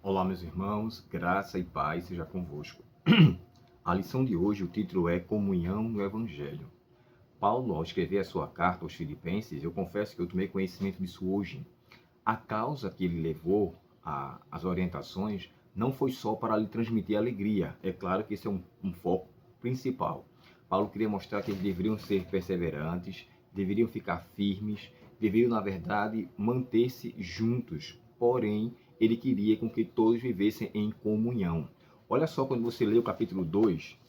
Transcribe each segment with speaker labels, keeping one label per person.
Speaker 1: Olá, meus irmãos, graça e paz seja convosco. A lição de hoje, o título é Comunhão no Evangelho. Paulo, ao escrever a sua carta aos Filipenses, eu confesso que eu tomei conhecimento disso hoje. A causa que ele levou às orientações não foi só para lhe transmitir alegria. É claro que esse é um foco principal. Paulo queria mostrar que eles deveriam ser perseverantes, deveriam ficar firmes, deveriam, na verdade, manter-se juntos. Porém, ele queria com que todos vivessem em comunhão. Olha só quando você lê o capítulo 2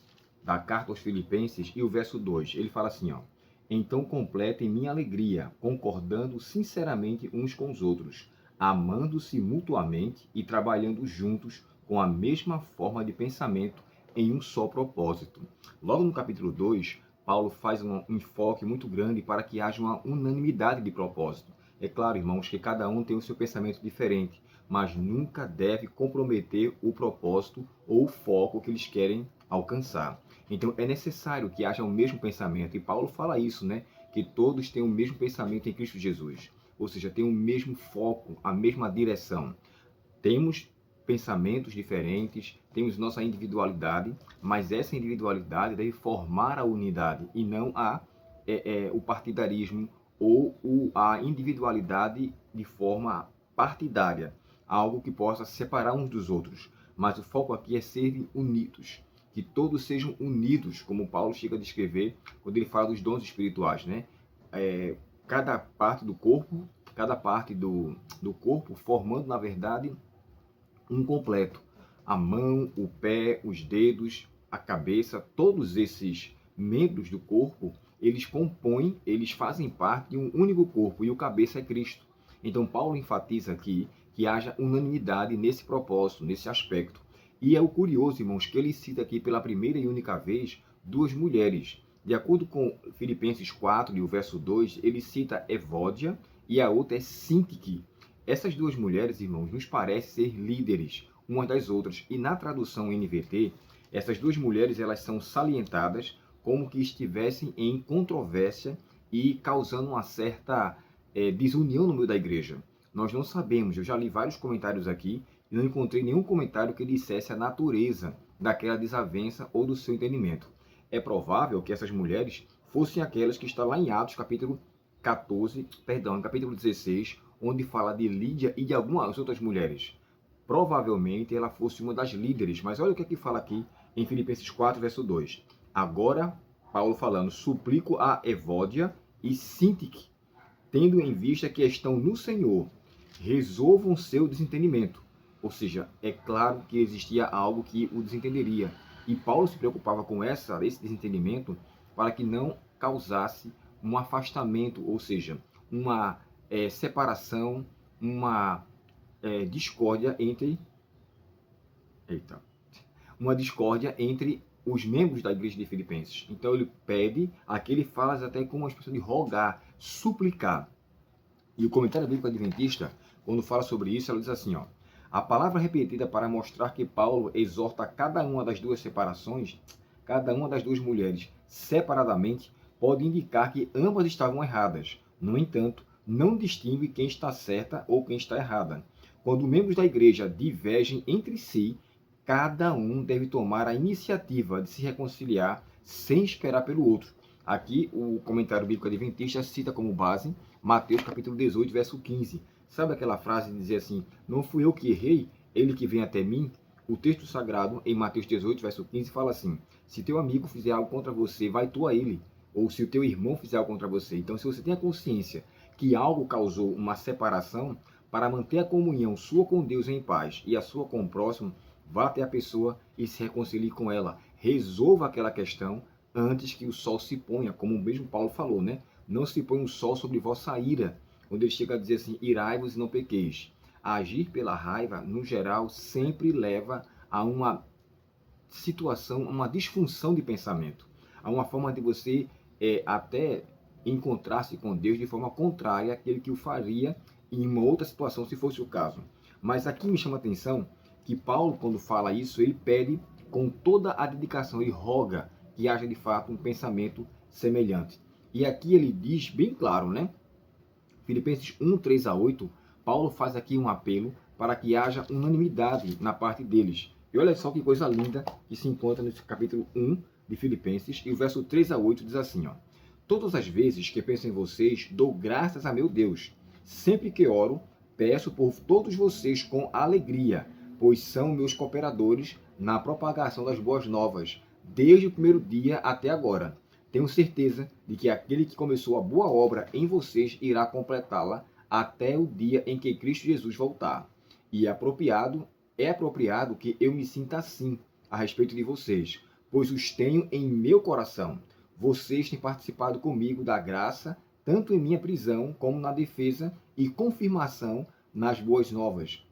Speaker 1: da carta aos Filipenses e o verso 2, ele fala assim, ó: então completem minha alegria, concordando sinceramente uns com os outros, amando-se mutuamente e trabalhando juntos com a mesma forma de pensamento em um só propósito. Logo no capítulo 2, Paulo faz um enfoque muito grande para que haja uma unanimidade de propósito. É claro, irmãos, que cada um tem o seu pensamento diferente, mas nunca deve comprometer o propósito ou o foco que eles querem alcançar. Então é necessário que haja o mesmo pensamento, e Paulo fala isso, né? Que todos têm o mesmo pensamento em Cristo Jesus, ou seja, têm o mesmo foco, a mesma direção. Temos pensamentos diferentes, temos nossa individualidade, mas essa individualidade deve formar a unidade e não o partidarismo ou a individualidade de forma partidária, algo que possa separar uns dos outros. Mas o foco aqui é serem unidos, que todos sejam unidos, como Paulo chega a descrever quando ele fala dos dons espirituais, né? Cada parte do corpo, do corpo formando, na verdade, um completo. A mão, o pé, os dedos, a cabeça, todos esses membros do corpo, eles fazem parte de um único corpo, e o cabeça é Cristo. Então Paulo enfatiza aqui que haja unanimidade nesse propósito, nesse aspecto. E é o curioso, irmãos, que ele cita aqui pela primeira e única vez duas mulheres. De acordo com Filipenses 4, e o verso 2, ele cita Evódia e a outra é Sintique. Essas duas mulheres, irmãos, nos parecem ser líderes umas das outras. E na tradução NVT, essas duas mulheres elas são salientadas como que estivessem em controvérsia e causando uma certa desunião no meio da igreja. Nós não sabemos, eu já li vários comentários aqui e não encontrei nenhum comentário que dissesse a natureza daquela desavença ou do seu entendimento. É provável que essas mulheres fossem aquelas que estão lá em Atos capítulo 16, onde fala de Lídia e de algumas outras mulheres. Provavelmente ela fosse uma das líderes, mas olha o que é que fala aqui em Filipenses 4, verso 2. Agora, Paulo falando, suplico a Evódia e Sintique, tendo em vista que estão no Senhor, resolvam seu desentendimento. Ou seja, é claro que existia algo que o desentenderia. E Paulo se preocupava com esse desentendimento para que não causasse um afastamento, ou seja, uma separação, uma discórdia entre os membros da igreja de Filipenses. Então ele pede, aqui ele fala até como uma expressão de rogar, suplicar. E o comentário bíblico adventista, quando fala sobre isso, ela diz assim, ó: a palavra repetida para mostrar que Paulo exorta cada uma das duas separações, cada uma das duas mulheres separadamente, pode indicar que ambas estavam erradas. No entanto, não distingue quem está certa ou quem está errada. Quando membros da igreja divergem entre si, cada um deve tomar a iniciativa de se reconciliar sem esperar pelo outro. Aqui o comentário bíblico adventista cita como base Mateus capítulo 18, verso 15. Sabe aquela frase de dizer assim, não fui eu que errei, ele que vem até mim? O texto sagrado em Mateus 18, verso 15 fala assim, se teu amigo fizer algo contra você, vai tu a ele. Ou se o teu irmão fizer algo contra você. Então, se você tem a consciência que algo causou uma separação, para manter a comunhão sua com Deus em paz e a sua com o próximo, vá até a pessoa e se reconcilie com ela. Resolva aquela questão antes que o sol se ponha, como o mesmo Paulo falou, né? Não se põe o sol sobre vossa ira, onde ele chega a dizer assim, irai-vos e não pequeis. Agir pela raiva, no geral, sempre leva a uma situação, uma disfunção de pensamento, a uma forma de você até encontrar-se com Deus de forma contrária àquele que o faria em uma outra situação, se fosse o caso. Mas aqui me chama a atenção que Paulo, quando fala isso, ele pede com toda a dedicação, ele roga que haja de fato um pensamento semelhante. E aqui ele diz bem claro, né? Filipenses 1, 3 a 8, Paulo faz aqui um apelo para que haja unanimidade na parte deles. E olha só que coisa linda que se encontra no capítulo 1 de Filipenses, e o verso 3 a 8 diz assim, ó: Todas as vezes que penso em vocês, dou graças a meu Deus. Sempre que oro, peço por todos vocês com alegria, pois são meus cooperadores na propagação das boas novas, desde o primeiro dia até agora. Tenho certeza de que aquele que começou a boa obra em vocês irá completá-la até o dia em que Cristo Jesus voltar. E é apropriado que eu me sinta assim a respeito de vocês, pois os tenho em meu coração. Vocês têm participado comigo da graça, tanto em minha prisão como na defesa e confirmação nas boas novas.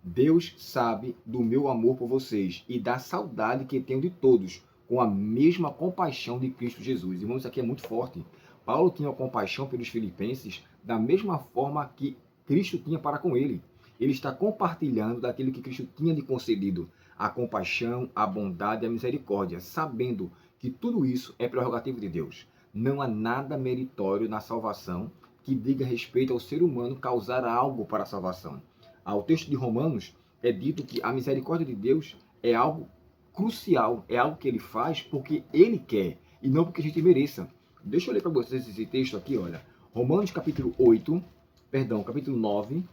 Speaker 1: Deus sabe do meu amor por vocês e da saudade que tenho de todos, com a mesma compaixão de Cristo Jesus. Irmãos, isso aqui é muito forte. Paulo tinha compaixão pelos filipenses da mesma forma que Cristo tinha para com ele. Ele está compartilhando daquilo que Cristo tinha lhe concedido, a compaixão, a bondade e a misericórdia, sabendo que tudo isso é prerrogativo de Deus. Não há nada meritório na salvação que diga respeito ao ser humano causar algo para a salvação. Ao texto de Romanos é dito que a misericórdia de Deus é algo crucial, é algo que ele faz porque ele quer e não porque a gente mereça. Deixa eu ler para vocês esse texto aqui, olha. Romanos capítulo 9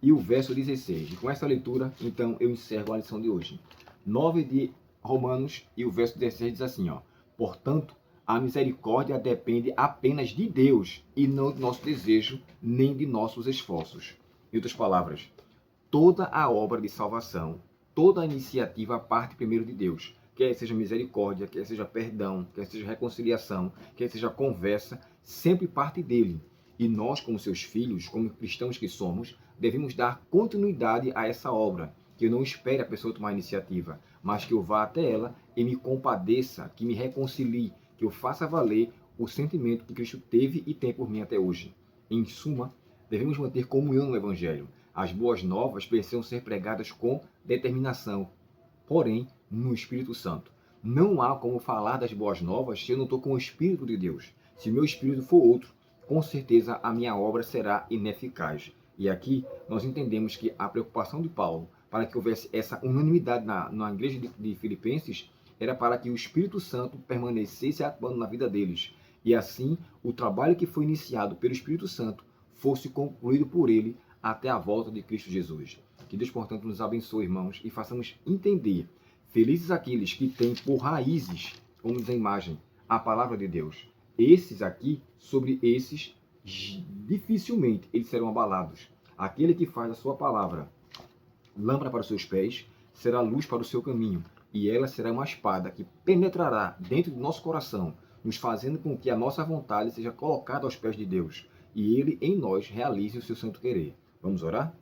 Speaker 1: e o verso 16. E com essa leitura, então, eu encerro a lição de hoje. 9 de Romanos e o verso 16 diz assim, ó: Portanto, a misericórdia depende apenas de Deus e não do nosso desejo nem de nossos esforços. Em outras palavras, toda a obra de salvação, toda a iniciativa parte primeiro de Deus. Quer seja misericórdia, quer seja perdão, quer seja reconciliação, quer seja conversa, sempre parte dele. E nós, como seus filhos, como cristãos que somos, devemos dar continuidade a essa obra. Que eu não espere a pessoa tomar a iniciativa, mas que eu vá até ela e me compadeça, que me reconcilie, que eu faça valer o sentimento que Cristo teve e tem por mim até hoje. Em suma, devemos manter comunhão no Evangelho. As boas novas precisam ser pregadas com determinação, porém no Espírito Santo. Não há como falar das boas novas se eu não estou com o Espírito de Deus. Se o meu espírito for outro, com certeza a minha obra será ineficaz. E aqui nós entendemos que a preocupação de Paulo para que houvesse essa unanimidade na igreja de Filipenses era para que o Espírito Santo permanecesse atuando na vida deles. E assim, o trabalho que foi iniciado pelo Espírito Santo fosse concluído por ele até a volta de Cristo Jesus. Que Deus, portanto, nos abençoe, irmãos, e façamos entender. Felizes aqueles que têm por raízes, como diz a imagem, a palavra de Deus. Esses aqui, sobre esses, dificilmente eles serão abalados. Aquele que faz a sua palavra lâmpada para os seus pés, será luz para o seu caminho, e ela será uma espada que penetrará dentro do nosso coração, nos fazendo com que a nossa vontade seja colocada aos pés de Deus, e Ele em nós realize o seu santo querer. Vamos orar?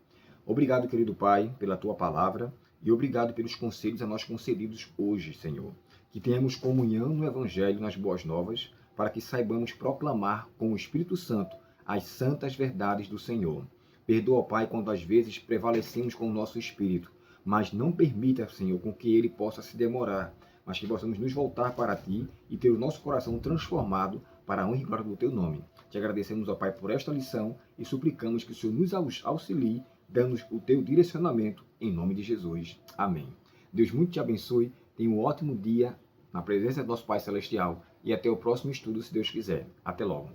Speaker 1: Obrigado, querido Pai, pela Tua palavra, e obrigado pelos conselhos a nós concedidos hoje, Senhor. Que tenhamos comunhão no Evangelho, nas boas novas, para que saibamos proclamar com o Espírito Santo as santas verdades do Senhor. Perdoa, Pai, quando às vezes prevalecemos com o nosso espírito, mas não permita, Senhor, com que ele possa se demorar, mas que possamos nos voltar para Ti e ter o nosso coração transformado para a honra e glória do Teu nome. Te agradecemos, ó Pai, por esta lição e suplicamos que o Senhor nos auxilie, dando-nos o Teu direcionamento, em nome de Jesus. Amém. Deus muito te abençoe, tenha um ótimo dia na presença do nosso Pai Celestial e até o próximo estudo, se Deus quiser. Até logo.